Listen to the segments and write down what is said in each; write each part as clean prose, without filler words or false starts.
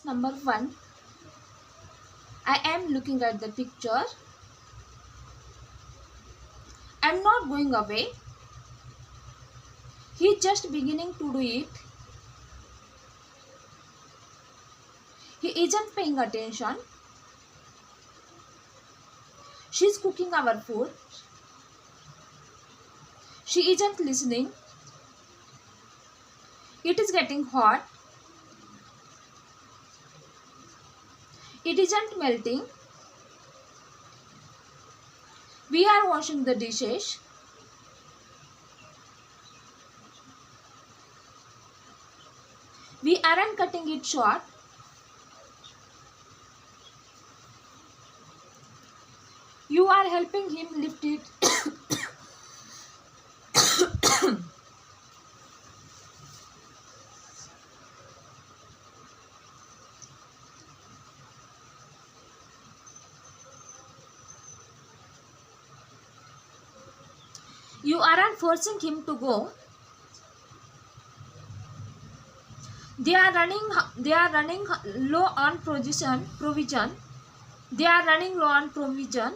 Number 1, I am looking at the picture. I am not going away. He is just beginning to do it. He isn't paying attention. She is cooking our food. She isn't listening. It is getting hot. It isn't melting. We are washing the dishes. We aren't cutting it short. You are helping him lift it. You aren't forcing him to go. They are running low on provision. They are running low on provision.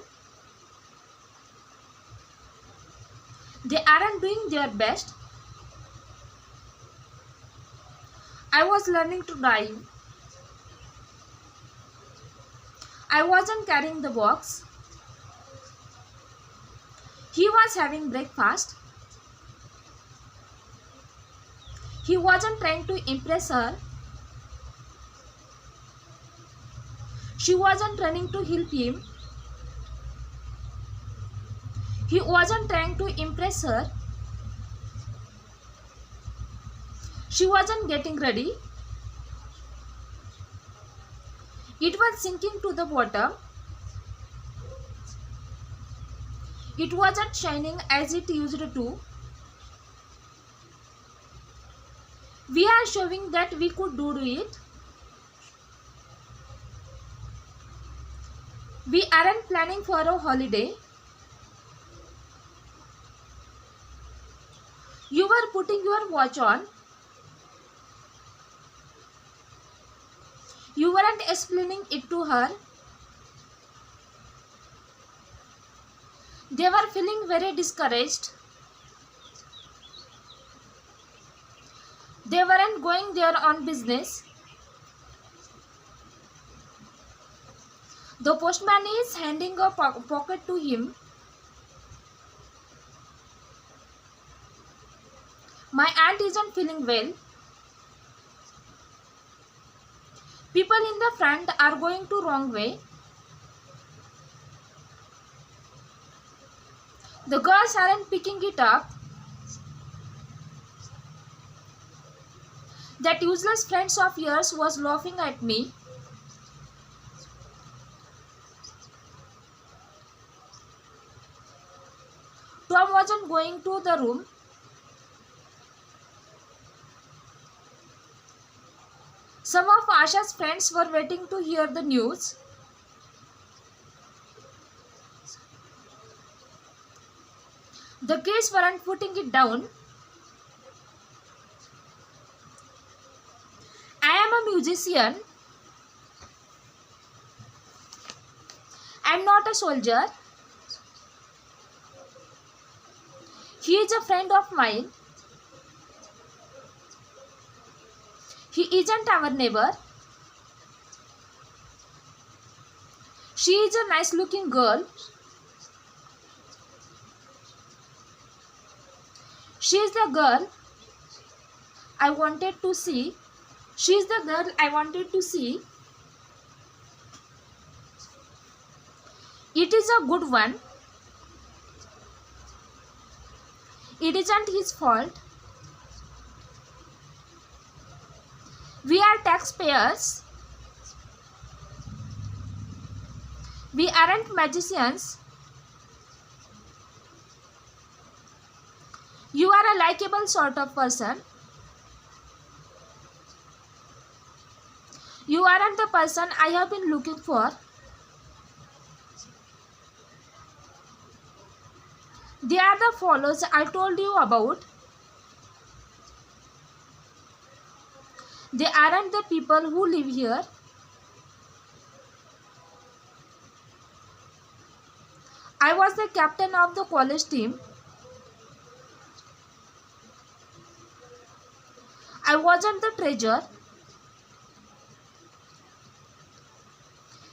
They aren't doing their best. I was learning to drive. I wasn't carrying the box. He was having breakfast. He wasn't trying to impress her. She wasn't running to help him. He wasn't trying to impress her. She wasn't getting ready. It was sinking to the bottom. It wasn't shining as it used to. We are showing that we could do it. We aren't planning for a holiday. You were putting your watch on. You weren't explaining it to her. They were feeling very discouraged. They weren't going there on business. The postman is handing a pocket to him. My aunt isn't feeling well. People in the front are going to wrong way. The girls aren't picking it up. That useless friend of yours was laughing at me. Tom wasn't going to the room. Some of Asha's friends were waiting to hear the news. The kids weren't putting it down. I am a musician. I am not a soldier. He is a friend of mine. He isn't our neighbor. She is a nice looking girl. She is the girl I wanted to see. She is the girl I wanted to see. It is a good one. It isn't his fault. We are taxpayers. We aren't magicians. You are a likable sort of person. You aren't the person I have been looking for. They are the fellows I told you about. They aren't the people who live here. I was the captain of the college team. I wasn't the treasurer.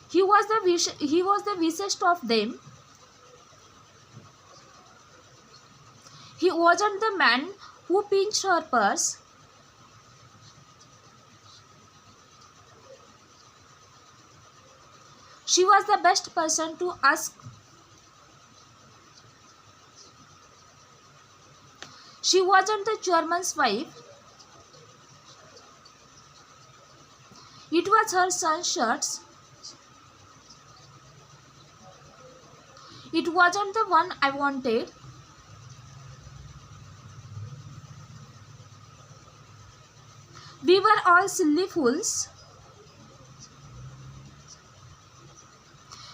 He was the wisest of them. He wasn't the man who pinched her purse. She was the best person to ask. She wasn't the chairman's wife. It was her son's shirts. It wasn't the one I wanted. We were all silly fools.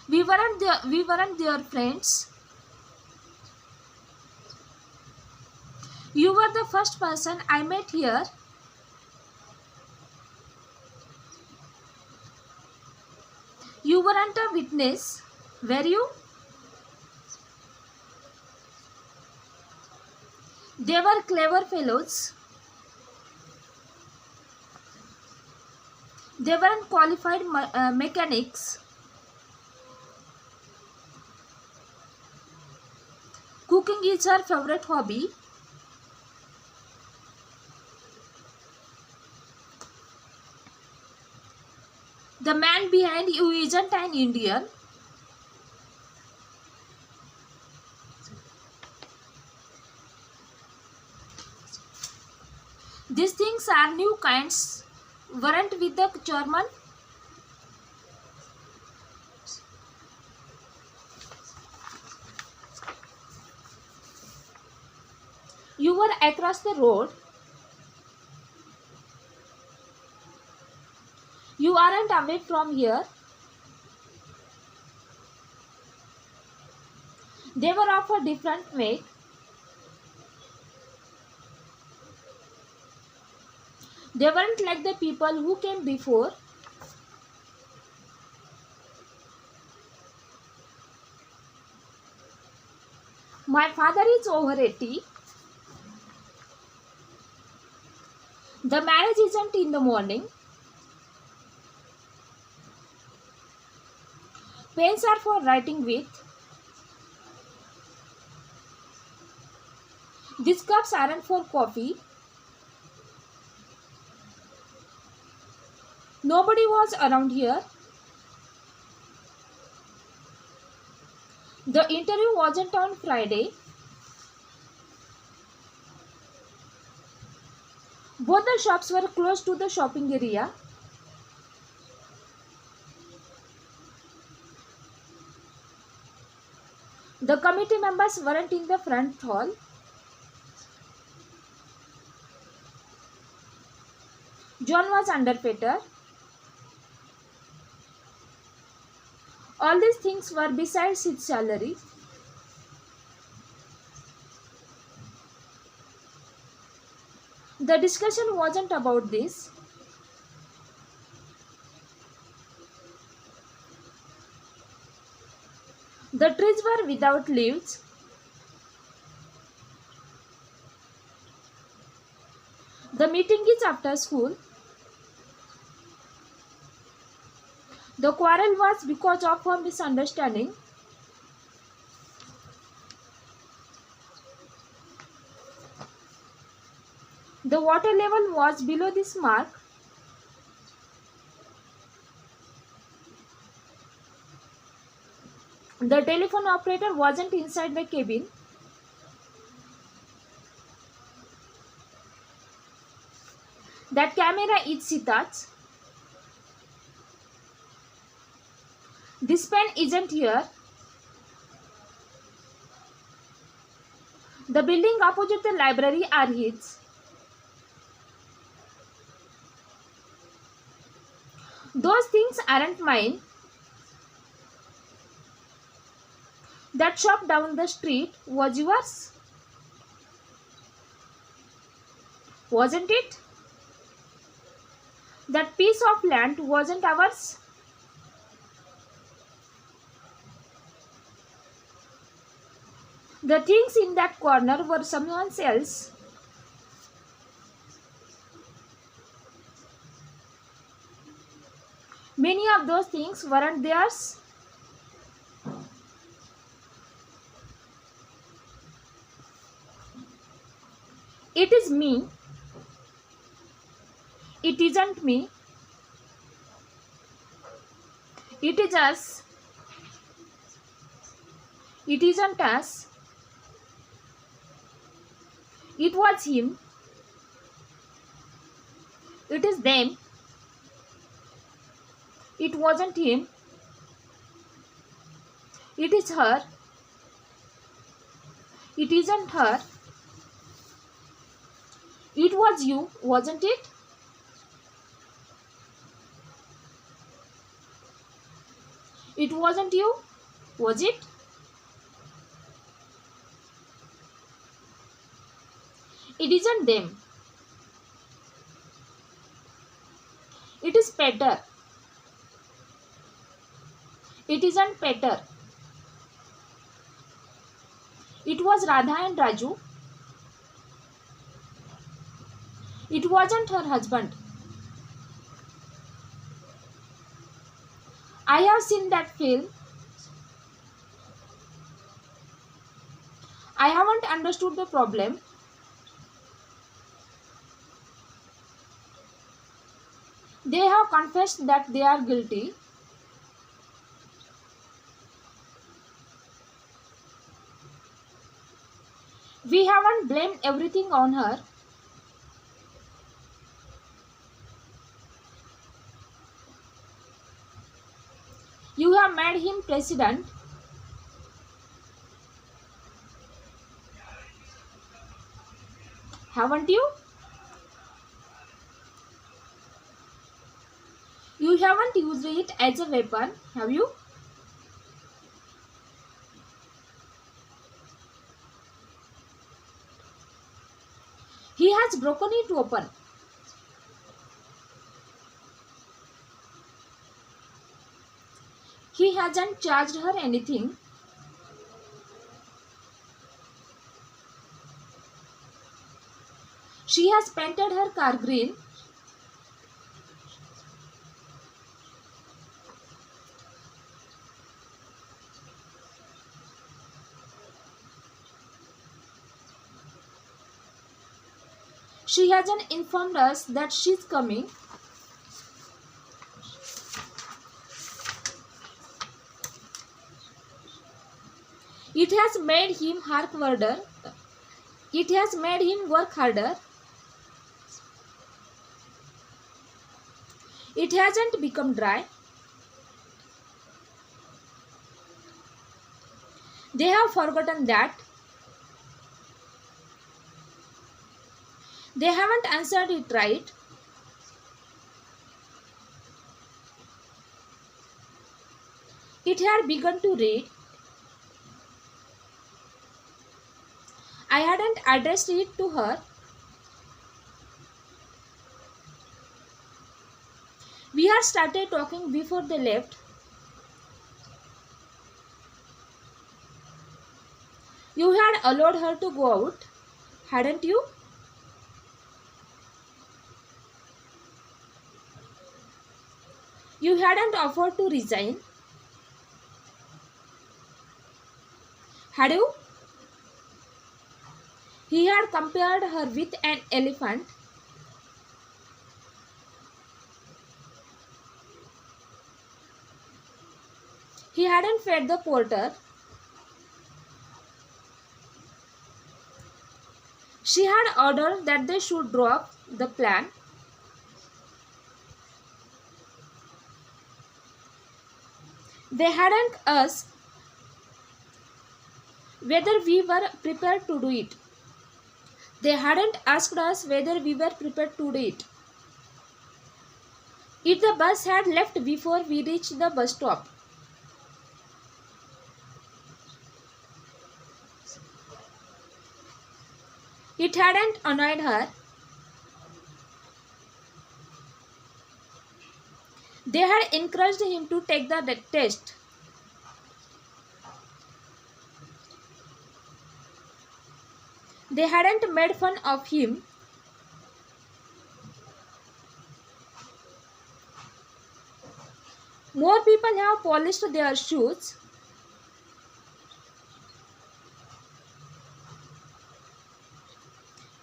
We weren't their friends. You were the first person I met here. You weren't a witness, were you? They were clever fellows. They weren't qualified mechanics. Cooking is her favorite hobby. The man behind you isn't an Indian. These things are new kinds. Weren't with the German. You were across the road. You aren't away from here. They were of a different make. They weren't like the people who came before. My father is over 80. The marriage isn't in the morning. Pens are for writing with. These cups aren't for coffee. Nobody was around here. The interview wasn't on Friday. Both the shops were close to the shopping area. The committee members weren't in the front hall. John was underpaid. All these things were besides his salary. The discussion wasn't about this. The trees were without leaves. The meeting is after school. The quarrel was because of a misunderstanding. The water level was below this mark. The telephone operator wasn't inside the cabin. That camera is Sita's. This pen isn't here. The building opposite the library are his. Those things aren't mine. That shop down the street was yours, wasn't it? That piece of land wasn't ours. The things in that corner were someone else's. Many of those things weren't theirs. It is me. It isn't me. It is us. It isn't us. It was him. It is them. It wasn't him. It is her. It isn't her. It was you, wasn't it? It wasn't you, was it? It isn't them. It is Peter. It isn't Peter. It was Radha and Raju. It wasn't her husband. I have seen that film. I haven't understood the problem. They have confessed that they are guilty. We haven't blamed everything on her. You have made him president. Haven't you? You haven't used it as a weapon, have you? He has broken it open. He hasn't charged her anything. She has painted her car green. She hasn't informed us that she's coming. It has made him work harder. It has made him work harder. It hasn't become dry. They have forgotten that. They haven't answered it right. It had begun to read. I hadn't addressed it to her. We had started talking before they left. You had allowed her to go out, hadn't you? You hadn't offered to resign, had you? He had compared her with an elephant. He hadn't fed the porter. She had ordered that they should drop the plan. They hadn't asked whether we were prepared to do it. They hadn't asked us whether we were prepared to do it. If the bus had left before we reached the bus stop, it hadn't annoyed her. They had encouraged him to take the test. They hadn't made fun of him. More people have polished their shoes.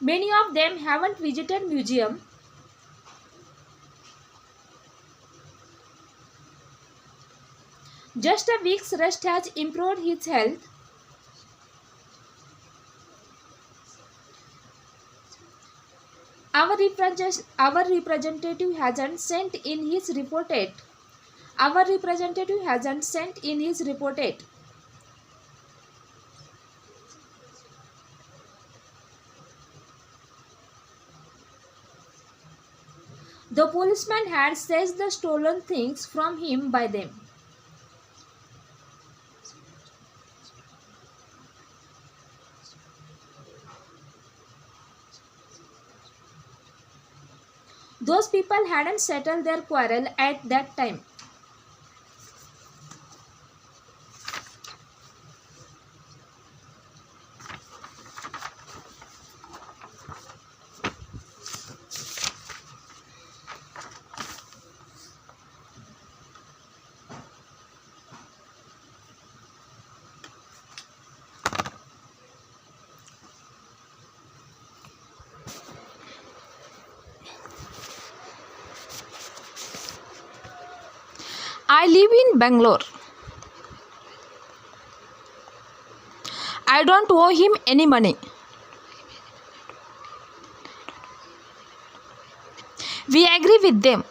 Many of them haven't visited museum. Just a week's rest has improved his health. Our representative hasn't sent in his report yet. Our representative hasn't sent in his report yet. The policeman had seized the stolen things from him by them. Those people hadn't settled their quarrel at that time. I live in Bangalore. I don't owe him any money. We agree with them.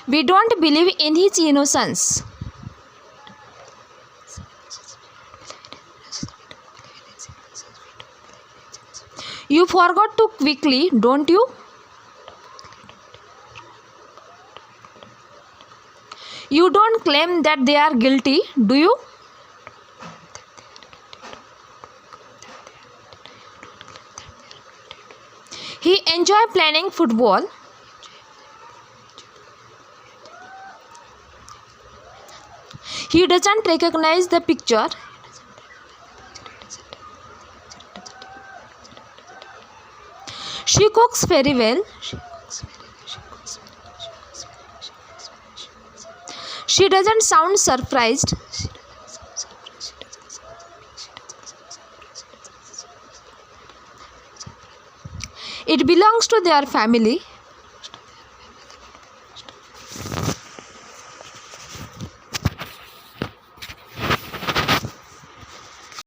We don't believe in his innocence. You forgot too quickly, don't you? You don't claim that they are guilty, do you? He enjoys playing football. He doesn't recognize the picture. She cooks very well. She doesn't sound surprised. It belongs to their family.